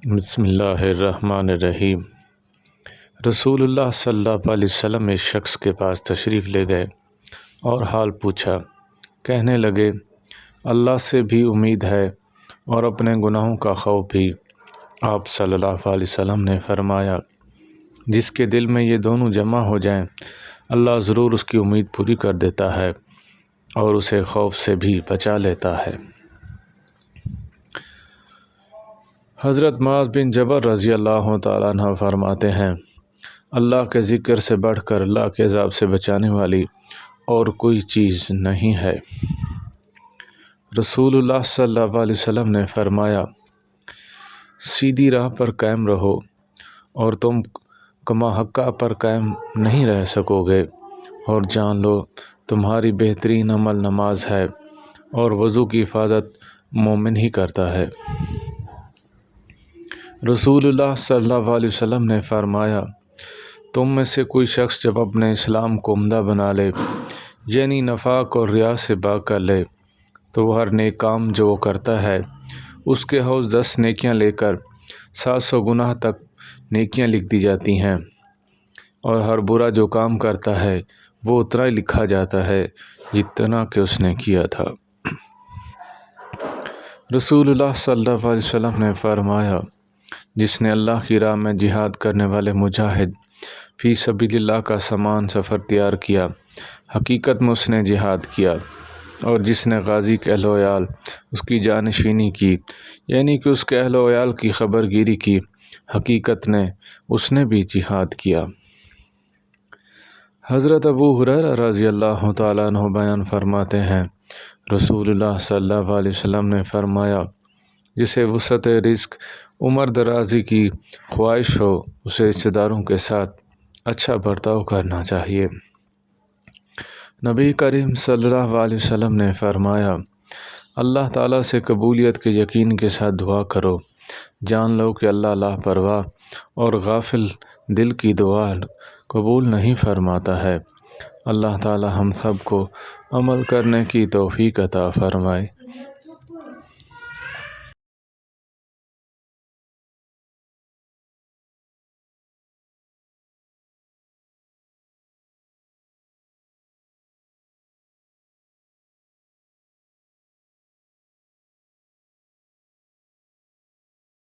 بسم اللہ الرحمن الرحیم۔ رسول اللہ صلی اللہ علیہ وسلم ایک شخص کے پاس تشریف لے گئے اور حال پوچھا۔ کہنے لگے، اللہ سے بھی امید ہے اور اپنے گناہوں کا خوف بھی۔ آپ صلی اللہ علیہ وسلم نے فرمایا، جس کے دل میں یہ دونوں جمع ہو جائیں، اللہ ضرور اس کی امید پوری کر دیتا ہے اور اسے خوف سے بھی بچا لیتا ہے۔ حضرت معاذ بن جبل رضی اللہ تعالیٰ عنہ فرماتے ہیں، اللہ کے ذکر سے بڑھ کر اللہ کے عذاب سے بچانے والی اور کوئی چیز نہیں ہے۔ رسول اللہ صلی اللہ علیہ وسلم نے فرمایا، سیدھی راہ پر قائم رہو اور تم کما حقہ پر قائم نہیں رہ سکو گے، اور جان لو تمہاری بہترین عمل نماز ہے اور وضو کی حفاظت مومن ہی کرتا ہے۔ رسول اللہ صلی اللہ علیہ وسلم نے فرمایا، تم میں سے کوئی شخص جب اپنے اسلام کو عمدہ بنا لے، یعنی نفاق اور ریا سے پاک کر لے، تو وہ ہر نیک کام جو وہ کرتا ہے اس کے حوض 10 نیکیاں لے کر 700 گناہ تک نیکیاں لکھ دی جاتی ہیں، اور ہر برا جو کام کرتا ہے وہ اتنا ہی لکھا جاتا ہے جتنا کہ اس نے کیا تھا۔ رسول اللہ صلی اللہ علیہ وسلم نے فرمایا، جس نے اللہ کی راہ میں جہاد کرنے والے مجاہد فی سبیل اللہ کا سامان سفر تیار کیا، حقیقت میں اس نے جہاد کیا، اور جس نے غازی کے اہل و عیال اس کی جانشینی کی، یعنی کہ اس کے اہل و عیال کی خبر گیری کی، حقیقت نے اس نے بھی جہاد کیا۔ حضرت ابو ہریرہ رضی اللہ تعالیٰ عنہ بیان فرماتے ہیں، رسول اللہ صلی اللہ علیہ وسلم نے فرمایا، جسے وسعت رزق عمر درازی کی خواہش ہو، اسے رشتہ داروں کے ساتھ اچھا برتاؤ کرنا چاہیے۔ نبی کریم صلی اللہ علیہ وسلم نے فرمایا، اللہ تعالیٰ سے قبولیت کے یقین کے ساتھ دعا کرو، جان لو کہ اللہ لاپرواہ اور غافل دل کی دعا قبول نہیں فرماتا ہے۔ اللہ تعالیٰ ہم سب کو عمل کرنے کی توفیق عطا فرمائے۔